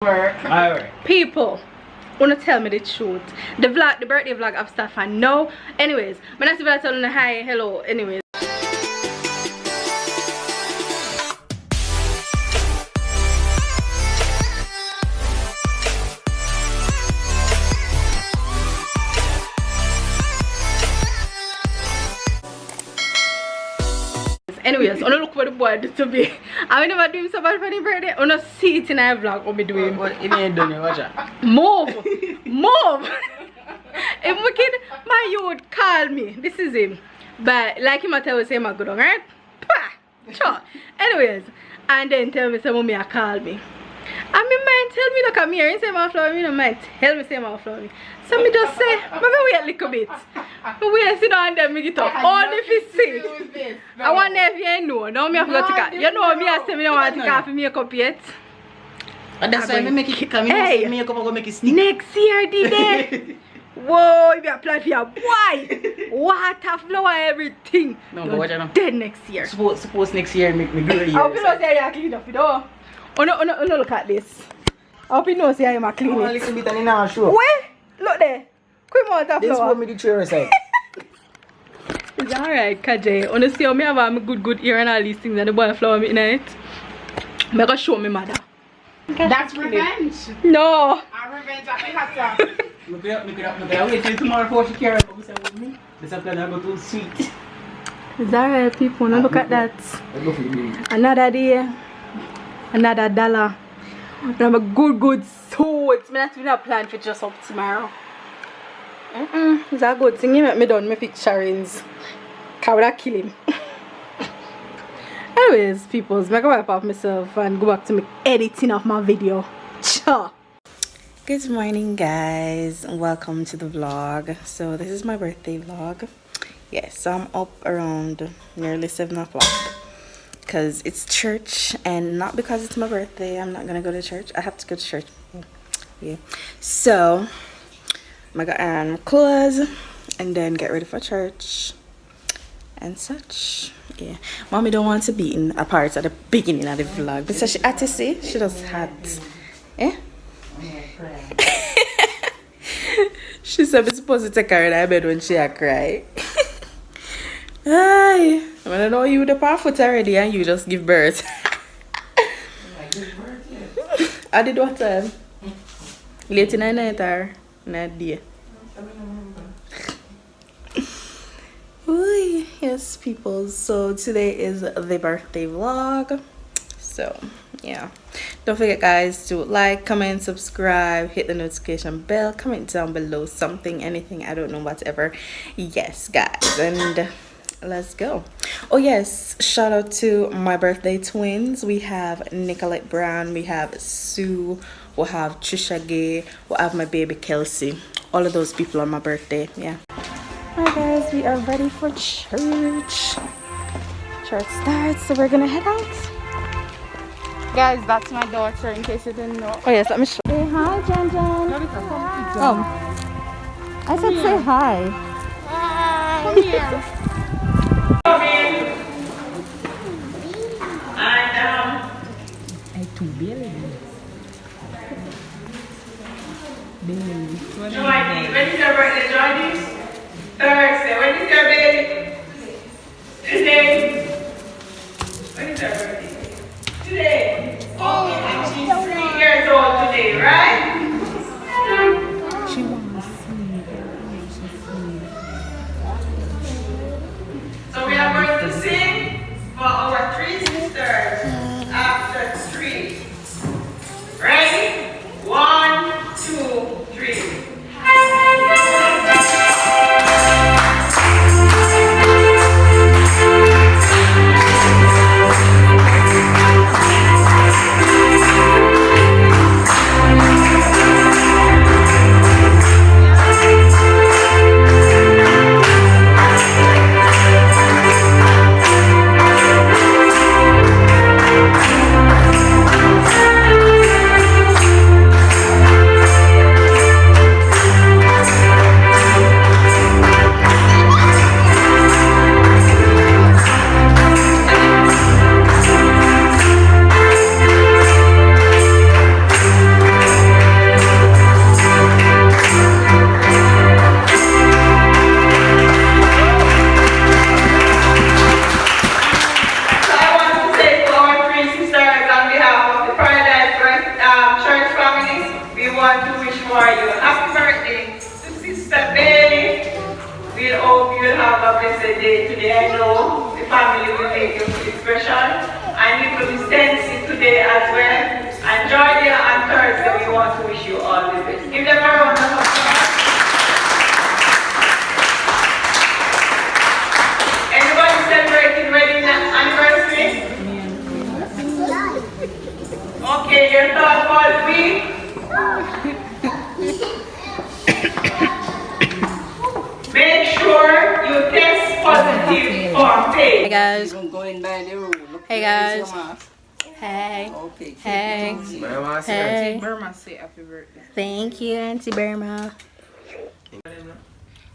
Alright. People, wanna tell me the truth. The birthday vlog of stuff I know. Anyways, when I see that telling hi, hello. Anyways. Anyways, I don't look for the boy to be. I will never do him so bad for the birthday. I don't see it in a vlog what me doing. What you ain't done it, watch out. Move! Move! If my kid, my youth call me. This is him. But like him I tell me say my good on, right? Pah! Sure. Anyways, and then tell me say mommy I call me. And me mind tell me look at me and say my flower me no mind tell me say my flower me. So me just say, maybe wait a little bit. Me wait sit down and then me get up. Only if you see. I wonder if you know. Now me have to go take you know me I say me don't want to take off makeup yet. And that's why me make it come hey. Makeup I go make it stick. Next year did it. Whoa, if you apply for your boy, water, flower, everything. No, but watch out. Dead next year. Suppose next year make me grow a year. I hope you know say you clean up, you know. Oh no, look at this. I hope you know say I'm a clean a it. little bit and now show. Where? Look there. Quick water flower. This one me the chair side. It's alright, Kajay. Honestly, I have a good ear and all these things and the boy flower me in it. I'm gonna show me mother. That's revenge. No. Revenge, I think that's Look it up. Wait till tomorrow before she carry up with me. This is gonna go too sweet. It's alright, people. Now look at that. Another day. Another dollar. I have a good suit. I'm not even a plan for just up tomorrow. It's a good thing. He make me done my picturings. Cause I would kill him. Anyways, people, I'm gonna wipe off myself and go back to my editing of my video. Ciao. Good morning, guys. Welcome to the vlog. So this is my birthday vlog. Yes, so I'm up around nearly 7 o'clock. Because it's church, and not because it's my birthday I'm not gonna go to church. I have to go to church. Yeah, so I'm gonna iron my clothes and then get ready for church and such. Yeah, mommy don't want to be in a part at the beginning of the vlog because she had to say she just had she said we're supposed to take her in her bed when she a cry. Hi, I don't know you the foot already and you just give birth. I did what time? Late in the night or night day? Ooh, yes, people. So today is the birthday vlog. So yeah, don't forget, guys, to like, comment, subscribe, hit the notification bell, comment down below something, anything, I don't know, whatever. Yes, guys, and let's go. Oh yes, shout out to my birthday twins. We have Nicolette Brown, we have Sue, we have Shakay, we have my baby Kelsey. All of those people on my birthday. Yeah. Hi guys, we are ready for church. Church starts, so we're gonna head out. Guys, that's my daughter in case you didn't know. Oh yes, let me show. Say hi, Jan Jan. Oh, I said say hi. Hi. Come here. Johnny, when is your birthday, Johnny? Thursday. When is your baby? Today. When is your birthday? Today. Oh, and she's 3 years old today, right? She wants to sleep. So we are going to sing for our 3 sisters after 3. Ready? 1, 2, 3. for you. Happy birthday to Sister Bailey. We hope you'll have a blessed day today. I know the family will make you feel special. And it will be Stency today as well. And Georgia and Thursday, we want to wish you all the best. Give them a round of applause. Anybody celebrating wedding anniversary? Okay, your thought was me. Make sure you test positive for Hey pain. guys. Going by the rule. Hey guys. Hey. Okay. Hey. Hey. Burma say happy birthday. Thank you, Auntie Burma.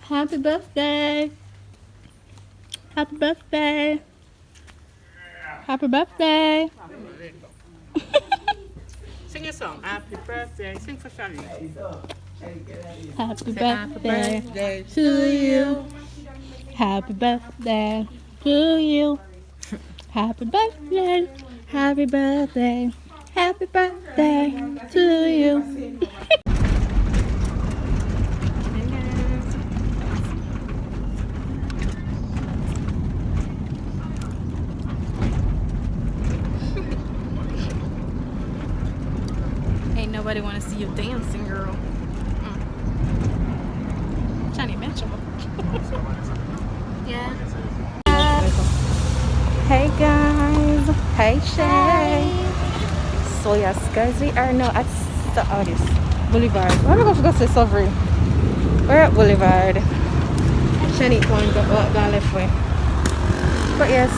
Happy birthday. Happy birthday. Happy birthday. Sing a song. Happy birthday. Sing for Shani. Happy birthday to you. Happy birthday to you. Happy birthday. Happy birthday. Happy birthday to you. Ain't nobody want to see you dancing, girl. Johnny Mitchell. Yeah. Hey guys. Hey Shay. So yes guys, we are now at this Boulevard. Why am I going to say Sovereign? We're at Boulevard. Shani point gone left way. But yes.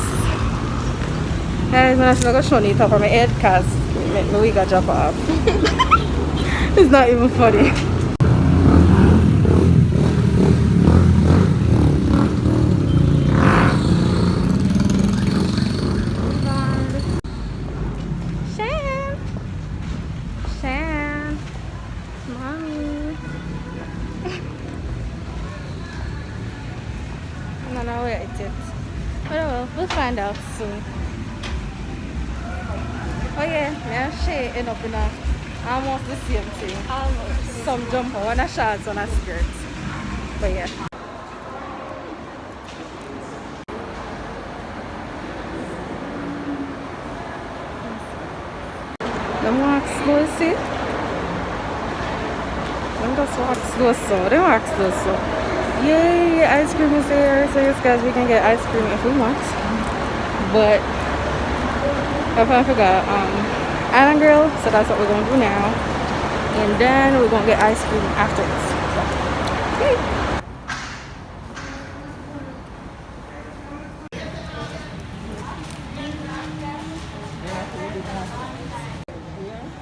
Guys, I'm going to show you top of my head because my wig got drop off. It's not even funny. Shan, mommy. I don't know where it is. But oh well, we'll find out soon. Oh yeah, yeah, she end up in a almost the same thing. Almost. Some jumper, one a shorts, one a skirt. But yeah. Them walk slow, see? Them just walk slow, so. They walk slow, so. Yay, ice cream is there. So yes guys, we can get ice cream if we want. But I forgot Island Grill, so that's what we're gonna do now. And then we're gonna get ice cream afterwards. Okay.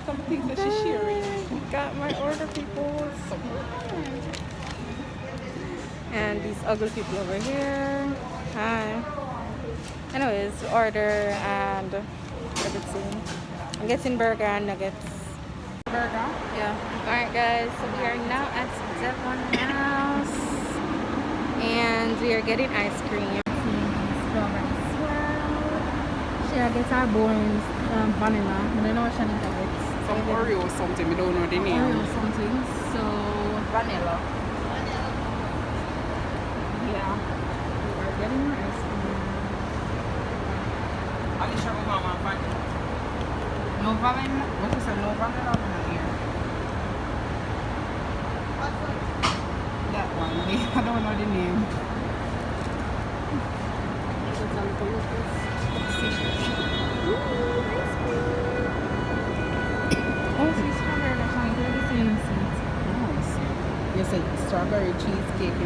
Some things that she's sharing. Got my order, people. And these ugly people over here. Hi. Anyways, order and everything. I'm getting burger and nuggets. Burger. Yeah. Alright guys, so we are now at Devon House. And we are getting ice cream. Strawberry swirl. She gets our bones, vanilla. And I know what she gets. Some Oreo or something. We don't know the name. Oreo something. So Vanilla. yeah. We are getting our ice cream. No vanilla. What is it? No vanilla here. That one. I don't know the name. Oh, she's strawberry. That's not good. It's innocent. You said strawberry cheesecake.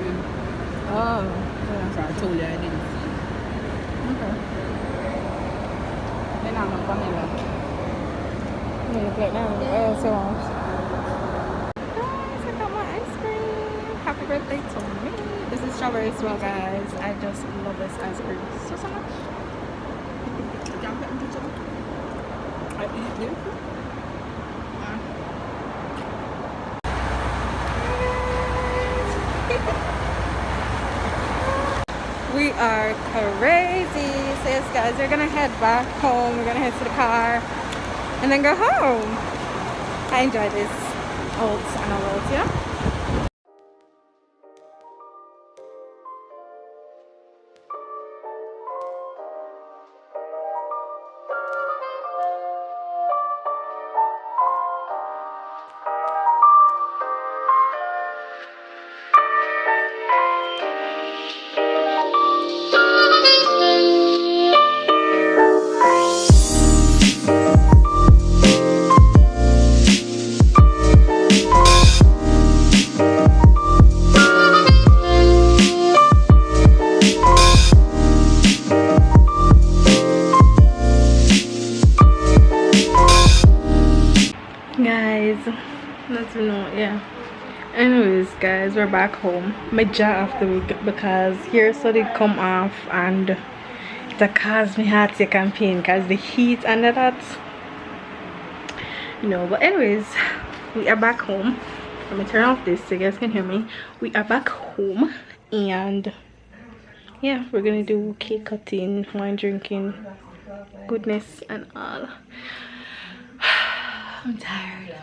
Oh. So I told you I didn't see. Okay. Then I'm a vanilla. You look like that. Oh, so guys, I got my ice cream. Happy birthday to me. This is strawberry swirl, guys. I just love this ice cream so much. I eat it. We are crazy. So yes guys, we're gonna head back home. We're gonna head to the car and then go home. I enjoy this. oats and all oats, yeah. Guys, let's know, yeah. Anyways, guys, we're back home. My jaw off the week because here so they come off and it caused me heartache and pain because the heat and that. But anyways, we are back home. Let me turn off this so you guys can hear me. We are back home and yeah, we're gonna do cake cutting, wine drinking, goodness and all. I'm tired.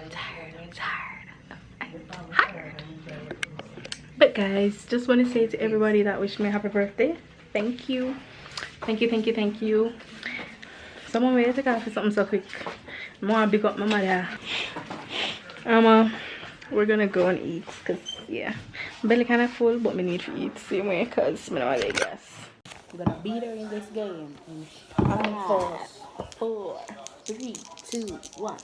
But guys, just want to say to everybody that wished me a happy birthday, thank you. Someone may take off for something so quick. I want to big up my mother. We're gonna go and eat because yeah, belly kind of full, but we need to eat same way because I don't want to gas. We're gonna beat her in this game in 5, 4, 3, 2, 1.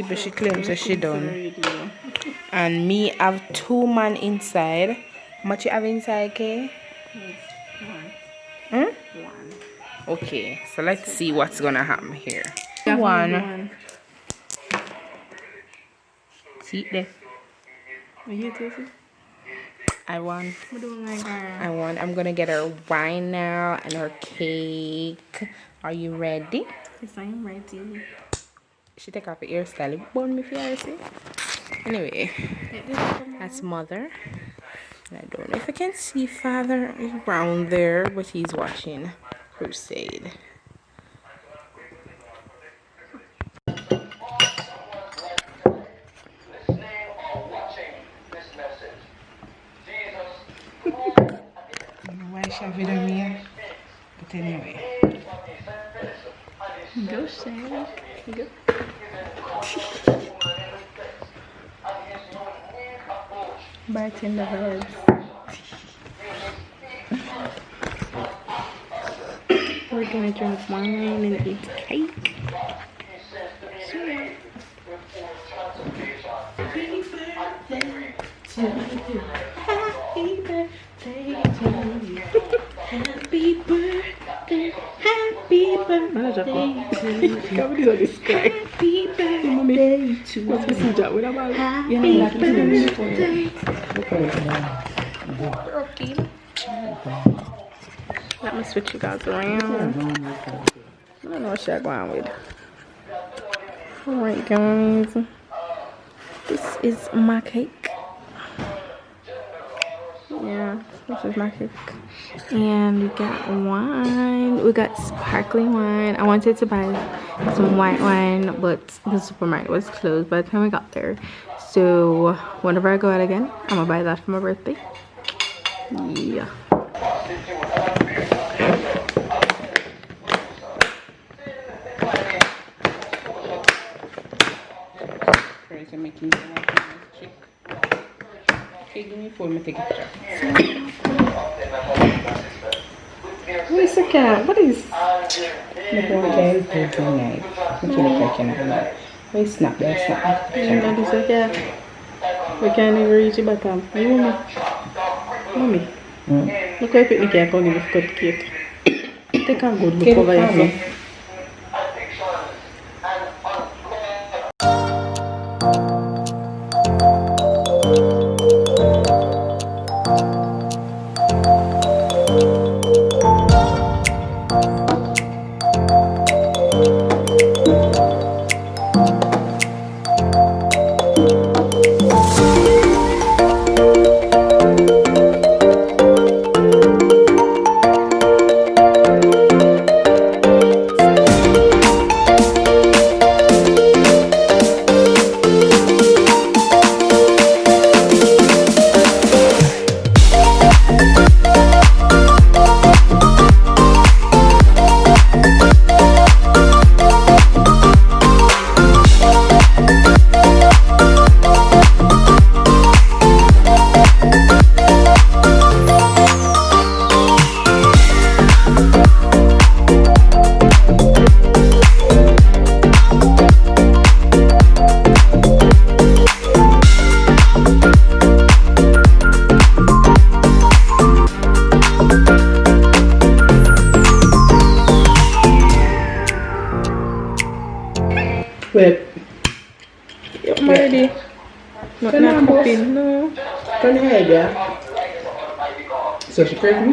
But she claims that she done. And me have 2 man inside. How much you have inside, Kay? One. Okay, so let's see what's gonna happen here. One. See there. I won. I'm gonna get her wine now and her cake. Are you ready? Yes, I am ready. She take off her hairstyle. It burn me for her, see? Anyway, that's mother. I don't know if I can see father around there, but he's watching Crusade. Why should I video me? But anyway. Go, Sarah. Go. Bartender vibes. We're gonna drink wine and eat cake. So yeah. Happy birthday to you. Happy birthday to you. Happy birthday. Happy birthday to you. Happy birthday to you. Happy birthday. Let me switch you guys around. I don't know what she's going with. Alright guys, this is my cake. Yeah, this is my cake. And we got wine. We got sparkling wine. I wanted to buy some white wine, but the supermarket was closed by the time we got there. So whenever I go out again, I'm gonna buy that for my birthday. Yeah. Making chick. Okay, give me phone, me take a picture. What is the cat? What is? Okay, it's nice. Where is snap there? Snap. That is okay. We can't even reach the bottom. Are you mommy? Mommy. Look how picnic can come give cut cake. Take a good look over here. Wait. I'm ready. Not cooking, no. Turn your head, yeah. So she pressed me.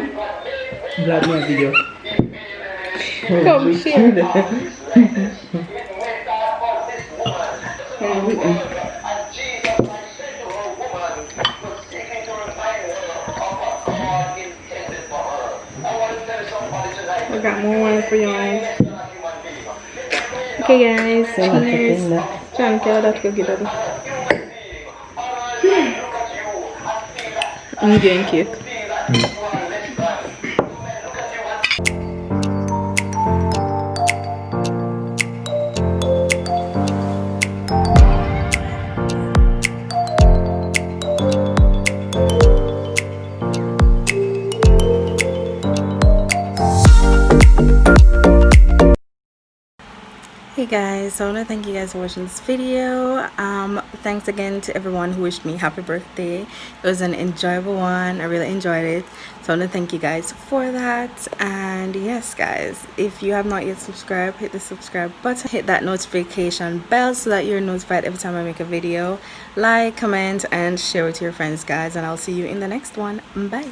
Blood me a video. Come, shit. I got more wine for you guys. Okay guys, cheers. Trying to tell that to get it. I'm getting cake. Hey guys, so I want to thank you guys for watching this video. Thanks again to everyone who wished me happy birthday. It was an enjoyable one. I really enjoyed it, so I want to thank you guys for that. And yes guys, if you have not yet subscribed, hit the subscribe button, hit that notification bell so that you're notified every time I make a video. Like, comment, and share with your friends guys, and I'll see you in the next one. Bye.